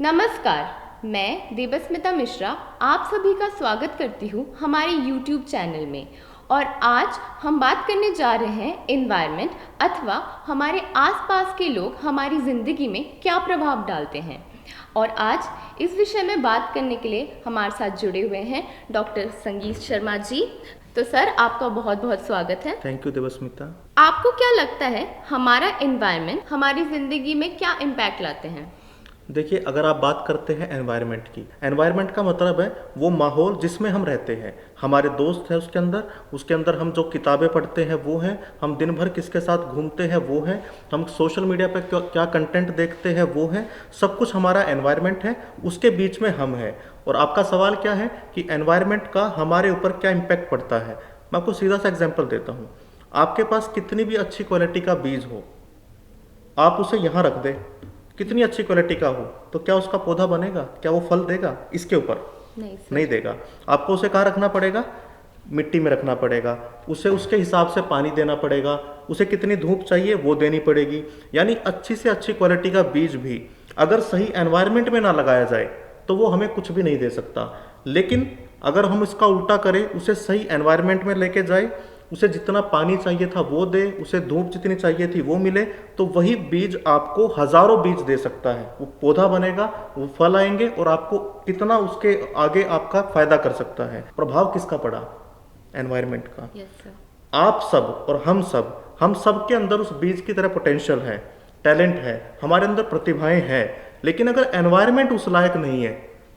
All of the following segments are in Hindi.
नमस्कार, मैं देबस्मिता मिश्रा आप सभी का स्वागत करती हूँ हमारे YouTube चैनल में। और आज हम बात करने जा रहे हैं एनवायरनमेंट अथवा हमारे आसपास के लोग हमारी ज़िंदगी में क्या प्रभाव डालते हैं। और आज इस विषय में बात करने के लिए हमारे साथ जुड़े हुए हैं डॉक्टर संगीत शर्मा जी। तो सर, आपका बहुत बहुत स्वागत है। Thank you Debasmita. आपको क्या लगता है हमारा एनवायरनमेंट हमारी ज़िंदगी में क्या इम्पैक्ट लाते हैं? देखिए, अगर आप बात करते हैं एनवायरनमेंट की, एनवायरनमेंट का मतलब है वो माहौल जिसमें हम रहते हैं। हमारे दोस्त हैं उसके अंदर हम जो किताबें पढ़ते हैं वो हैं, हम दिन भर किसके साथ घूमते हैं वो हैं, हम सोशल मीडिया पर क्या कंटेंट देखते हैं वो हैं, सब कुछ हमारा एनवायरनमेंट है, उसके बीच में हम हैं। और आपका सवाल क्या है कि एनवायरनमेंट का हमारे ऊपर क्या इम्पैक्ट पड़ता है। मैं आपको सीधा सा एग्जाम्पल देता हूँ। आपके पास कितनी भी अच्छी क्वालिटी का बीज हो, आप उसे यहाँ रख दें, कितनी अच्छी क्वालिटी का हो, तो क्या उसका पौधा बनेगा? क्या वो फल देगा? इसके ऊपर नहीं देगा। आपको उसे कहाँ रखना पड़ेगा? मिट्टी में रखना पड़ेगा। उसे उसके हिसाब से पानी देना पड़ेगा, उसे कितनी धूप चाहिए वो देनी पड़ेगी। यानी अच्छी से अच्छी क्वालिटी का बीज भी अगर सही एनवायरनमेंट में ना लगाया जाए तो वो हमें कुछ भी नहीं दे सकता। लेकिन अगर हम इसका उल्टा करें, उसे सही एनवायरनमेंट में लेके जाए, उसे जितना पानी चाहिए था वो दे, उसे धूप जितनी चाहिए थी वो मिले, तो वही बीज आपको हजारों बीज दे सकता है। वो पौधा बनेगा, वो फल आएंगे और आपको कितना उसके आगे आपका फायदा कर सकता है। प्रभाव किसका पड़ा? एनवायरनमेंट का। आप सब और हम सब के अंदर उस बीज की तरह पोटेंशियल है, टैलेंट है, हमारे अंदर प्रतिभाएं हैं। लेकिन अगर एनवायरनमेंट उस लायक नहीं है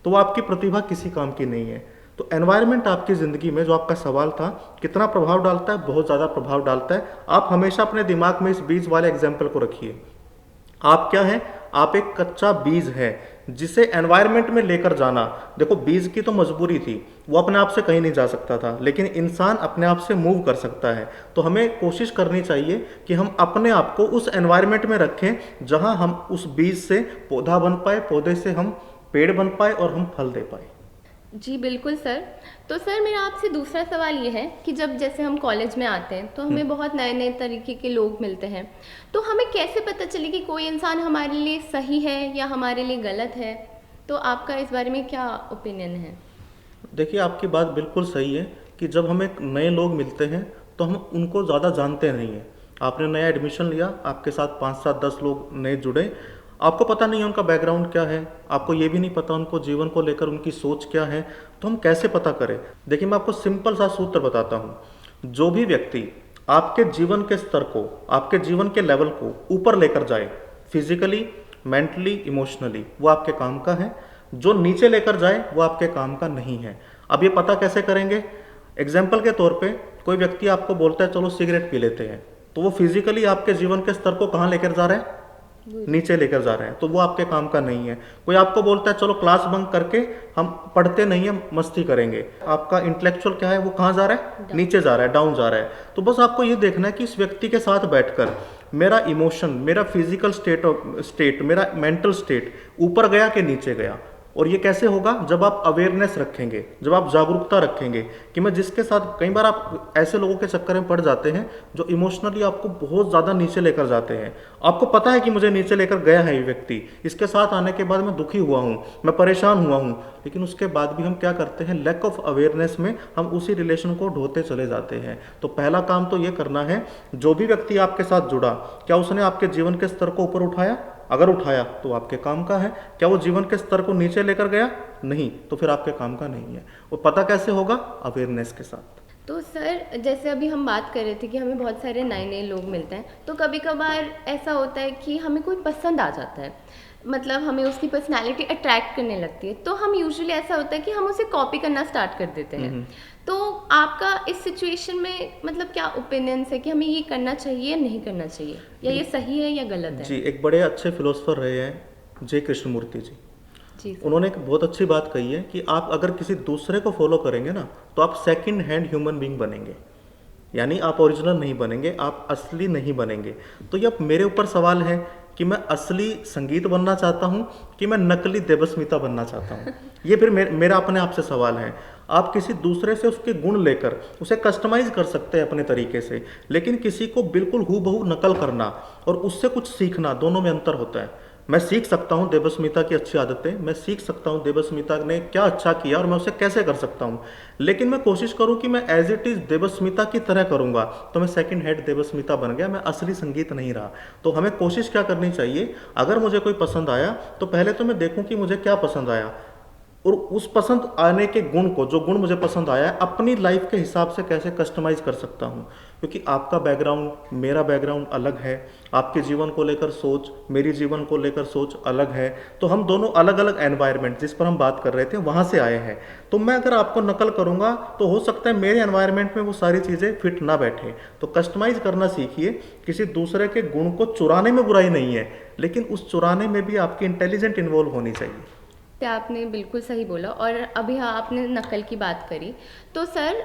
तो वो आपकी प्रतिभा किसी काम की नहीं है। तो एनवायरनमेंट आपकी ज़िंदगी में, जो आपका सवाल था, कितना प्रभाव डालता है? बहुत ज़्यादा प्रभाव डालता है। आप हमेशा अपने दिमाग में इस बीज वाले एग्जाम्पल को रखिए। आप क्या हैं? आप एक कच्चा बीज है जिसे एनवायरनमेंट में लेकर जाना। देखो, बीज की तो मजबूरी थी, वो अपने आप से कहीं नहीं जा सकता था, लेकिन इंसान अपने आप से मूव कर सकता है। तो हमें कोशिश करनी चाहिए कि हम अपने आप को उस एनवायरनमेंट में रखें जहां हम उस बीज से पौधा बन पाए, पौधे से हम पेड़ बन पाए और हम फल दे पाए। जी बिल्कुल सर। तो सर, मेरा आपसे दूसरा सवाल ये है कि जब जैसे हम कॉलेज में आते हैं तो हमें बहुत नए नए तरीके के लोग मिलते हैं, तो हमें कैसे पता चले कि कोई इंसान हमारे लिए सही है या हमारे लिए गलत है? तो आपका इस बारे में क्या ओपिनियन है? देखिए, आपकी बात बिल्कुल सही है कि जब हमें नए लोग मिलते हैं तो हम उनको ज़्यादा जानते नहीं हैं। आपने नया एडमिशन लिया, आपके साथ 5 7 10 लोग नए जुड़े, आपको पता नहीं है उनका बैकग्राउंड क्या है, आपको ये भी नहीं पता उनको जीवन को लेकर उनकी सोच क्या है। तो हम कैसे पता करें? देखिए, मैं आपको सिंपल सा सूत्र बताता हूँ। जो भी व्यक्ति आपके जीवन के स्तर को, आपके जीवन के लेवल को ऊपर लेकर जाए, फिजिकली, मेंटली, इमोशनली, वो आपके काम का है। जो नीचे लेकर जाए वो आपके काम का नहीं है। अब ये पता कैसे करेंगे? एग्जाम्पल के तौर पे कोई व्यक्ति आपको बोलता है चलो सिगरेट पी लेते हैं, तो वो फिजिकली आपके जीवन के स्तर को कहाँ लेकर जा रहा है? नीचे लेकर जा रहे हैं, तो वो आपके काम का नहीं है। कोई आपको बोलता है चलो क्लास बंक करके हम पढ़ते नहीं है, मस्ती करेंगे, आपका इंटेलेक्चुअल क्या है? वो कहाँ जा रहा है? नीचे जा रहा है, डाउन जा रहा है। तो बस आपको ये देखना है कि इस व्यक्ति के साथ बैठकर मेरा इमोशन, मेरा फिजिकल स्टेट, मेरा मेंटल स्टेट ऊपर गया कि नीचे गया। और ये कैसे होगा? जब आप अवेयरनेस रखेंगे, जब आप जागरूकता रखेंगे कि मैं जिसके साथ, कई बार आप ऐसे लोगों के चक्कर में पड़ जाते हैं जो इमोशनली आपको बहुत ज़्यादा नीचे लेकर जाते हैं। आपको पता है कि मुझे नीचे लेकर गया है ये व्यक्ति, इसके साथ आने के बाद मैं दुखी हुआ हूँ, मैं परेशान हुआ हूँ, लेकिन उसके बाद भी हम क्या करते हैं? लैक ऑफ अवेयरनेस में हम उसी रिलेशन को ढोते चले जाते हैं। तो पहला काम तो ये करना है, जो भी व्यक्ति आपके साथ जुड़ा, क्या उसने आपके जीवन के स्तर को ऊपर उठाया? अगर उठाया तो आपके काम का है। क्या वो जीवन के स्तर को नीचे लेकर गया? नहीं, तो फिर आपके काम का नहीं है। वो पता कैसे होगा? अवेयरनेस के साथ। तो सर, जैसे अभी हम बात कर रहे थे कि हमें बहुत सारे नए नए लोग मिलते हैं, तो कभी कभार ऐसा होता है कि हमें कोई पसंद आ जाता है, मतलब हमें उसकी पर्सनालिटी अट्रैक्ट करने लगती है, तो हम यूजुअली ऐसा होता है कि हम उसे कॉपी करना स्टार्ट कर देते हैं। तो आपका इस सिचुएशन में मतलब क्या ओपिनियन है कि हमें ये करना चाहिए या नहीं करना चाहिए, या ये सही है या गलत है? जी, एक बड़े अच्छे फिलोसफर रहे हैं जे कृष्णमूर्ति जी। जी उन्होंने एक बहुत अच्छी बात कही है कि आप अगर किसी दूसरे को फॉलो करेंगे ना, तो आप सेकंड हैंड ह्यूमन बीइंग बनेंगे। यानी आप ओरिजिनल नहीं बनेंगे, आप असली नहीं बनेंगे। तो ये अब मेरे ऊपर सवाल है कि मैं असली संगीत बनना चाहता हूँ कि मैं नकली देबस्मिता बनना चाहता हूँ। ये फिर मेरा अपने आप से सवाल है। आप किसी दूसरे से उसके गुण लेकर उसे कस्टमाइज कर सकते हैं अपने तरीके से, लेकिन किसी को बिल्कुल हूबहू नकल करना और उससे कुछ सीखना, दोनों में अंतर होता है। मैं सीख सकता हूँ देवस्मिता की अच्छी आदतें, मैं सीख सकता हूँ देवस्मिता ने क्या अच्छा किया और मैं उसे कैसे कर सकता हूँ। लेकिन मैं कोशिश करूँ कि मैं एज इट इज़ देवस्मिता की तरह करूँगा, तो मैं सेकंड हेड देवस्मिता बन गया, मैं असली संगीत नहीं रहा। तो हमें कोशिश क्या करनी चाहिए, अगर मुझे कोई पसंद आया तो पहले तो मैं देखूँ कि मुझे क्या पसंद आया, और उस पसंद आने के गुण को, जो गुण मुझे पसंद आया है, अपनी लाइफ के हिसाब से कैसे कस्टमाइज कर सकता हूँ। क्योंकि आपका बैकग्राउंड मेरा बैकग्राउंड अलग है, आपके जीवन को लेकर सोच मेरी जीवन को लेकर सोच अलग है, तो हम दोनों अलग अलग एनवायरनमेंट जिस पर हम बात कर रहे थे वहाँ से आए हैं। तो मैं अगर आपको नकल करूँगा तो हो सकता है मेरे एनवायरनमेंट में वो सारी चीज़ें फिट ना बैठे। तो कस्टमाइज करना सीखिए। किसी दूसरे के गुण को चुराने में बुराई नहीं है, लेकिन उस चुराने में भी आपकी इंटेलिजेंट इन्वॉल्व होनी चाहिए। तो आपने बिल्कुल सही बोला। और अभी हाँ, आपने नकल की बात करी, तो सर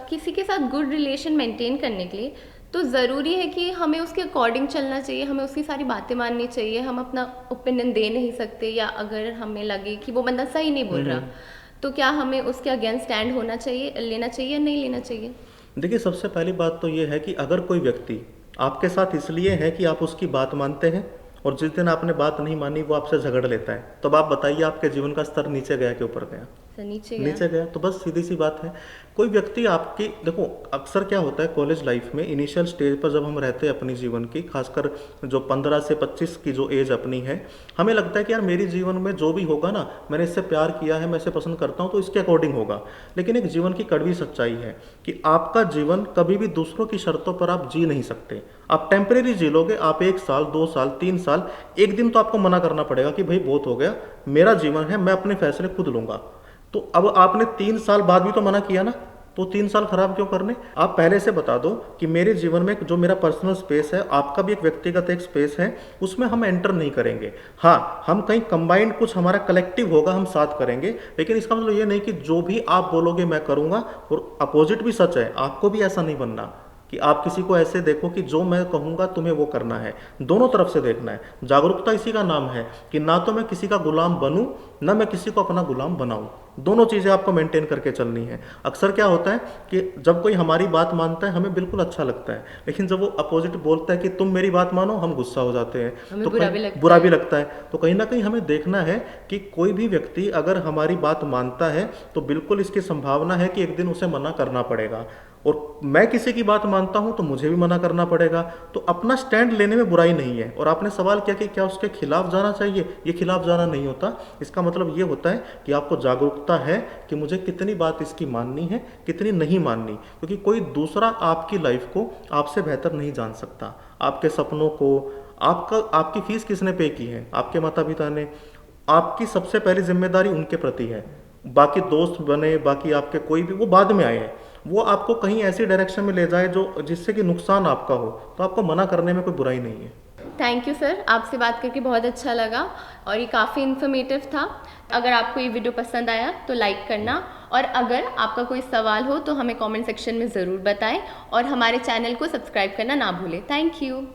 किसी के साथ गुड रिलेशन मेंटेन करने के लिए तो ज़रूरी है कि हमें उसके अकॉर्डिंग चलना चाहिए, हमें उसकी सारी बातें माननी चाहिए, हम अपना ओपिनियन दे नहीं सकते, या अगर हमें लगे कि वो बंदा सही नहीं बोल रहा तो क्या हमें उसके अगेंस्ट स्टैंड होना चाहिए, लेना चाहिए या नहीं लेना चाहिए? देखिए, सबसे पहली बात तो ये है कि अगर कोई व्यक्ति आपके साथ इसलिए है कि आप उसकी बात मानते हैं, और जिस दिन आपने बात नहीं मानी वो आपसे झगड़ लेता है, तो अब आप बताइए आपके जीवन का स्तर नीचे गया कि ऊपर गया? सर नीचे गया। नीचे गया। तो बस सीधी सी बात है। कोई व्यक्ति आपकी, देखो अक्सर क्या होता है कॉलेज लाइफ में, इनिशियल स्टेज पर जब हम रहते हैं अपनी जीवन की, खासकर जो 15 से 25 की जो एज अपनी है, हमें लगता है कि यार मेरे जीवन में जो भी होगा ना, मैंने इससे प्यार किया है, मैं इसे पसंद करता हूँ, तो इसके अकॉर्डिंग होगा। लेकिन एक जीवन की कड़वी सच्चाई है कि आपका जीवन कभी भी दूसरों की शर्तों पर आप जी नहीं सकते। आप टेम्परेरी जी लोगे, आप 1 साल 2 साल 3 साल, एक दिन तो आपको मना करना पड़ेगा कि भाई बहुत हो गया, मेरा जीवन है, मैं अपने फैसले खुद लूंगा। तो अब आपने 3 साल बाद भी तो मना किया ना, तो 3 साल खराब क्यों करने? आप पहले से बता दो कि मेरे जीवन में जो मेरा पर्सनल स्पेस है, आपका भी एक व्यक्तिगत एक स्पेस है, उसमें हम एंटर नहीं करेंगे। हाँ, हम कहीं कंबाइंड कुछ हमारा कलेक्टिव होगा, हम साथ करेंगे, लेकिन इसका मतलब ये नहीं कि जो भी आप बोलोगे मैं करूंगा। और अपोजिट भी सच है, आपको भी ऐसा नहीं बनना कि आप किसी को ऐसे देखो कि जो मैं कहूँगा तुम्हें वो करना है। दोनों तरफ से देखना है। जागरूकता इसी का नाम है कि ना तो मैं किसी का गुलाम बनूं, ना मैं किसी को अपना गुलाम बनाऊं। दोनों चीज़ें आपको मेंटेन करके चलनी है। अक्सर क्या होता है कि जब कोई हमारी बात मानता है हमें बिल्कुल अच्छा लगता है, लेकिन जब वो अपोजिट बोलता है कि तुम मेरी बात मानो, हम गुस्सा हो जाते हैं, हमें तो बुरा भी लगता है। तो कहीं ना कहीं हमें देखना है कि कोई भी व्यक्ति अगर हमारी बात मानता है तो बिल्कुल इसकी संभावना है कि एक दिन उसे मना करना पड़ेगा, और मैं किसी की बात मानता हूं तो मुझे भी मना करना पड़ेगा। तो अपना स्टैंड लेने में बुराई नहीं है। और आपने सवाल किया कि क्या उसके खिलाफ जाना चाहिए, ये खिलाफ जाना नहीं होता। इसका मतलब ये होता है कि आपको जागरूकता है कि मुझे कितनी बात इसकी माननी है, कितनी नहीं माननी, क्योंकि कोई दूसरा आपकी लाइफ को आपसे बेहतर नहीं जान सकता। आपके सपनों को, आपकी फीस किसने पे की है? आपके माता पिता ने। आपकी सबसे पहली जिम्मेदारी उनके प्रति है। बाकी दोस्त बने, बाकी आपके कोई भी, वो बाद में आए हैं। वो आपको कहीं ऐसी डायरेक्शन में ले जाए जो जिससे कि नुकसान आपका हो, तो आपको मना करने में कोई बुराई नहीं है। थैंक यू सर, आपसे बात करके बहुत अच्छा लगा और ये काफ़ी इन्फॉर्मेटिव था। अगर आपको ये वीडियो पसंद आया तो लाइक करना, और अगर आपका कोई सवाल हो तो हमें कमेंट सेक्शन में ज़रूर बताएं, और हमारे चैनल को सब्सक्राइब करना ना भूलें। Thank you.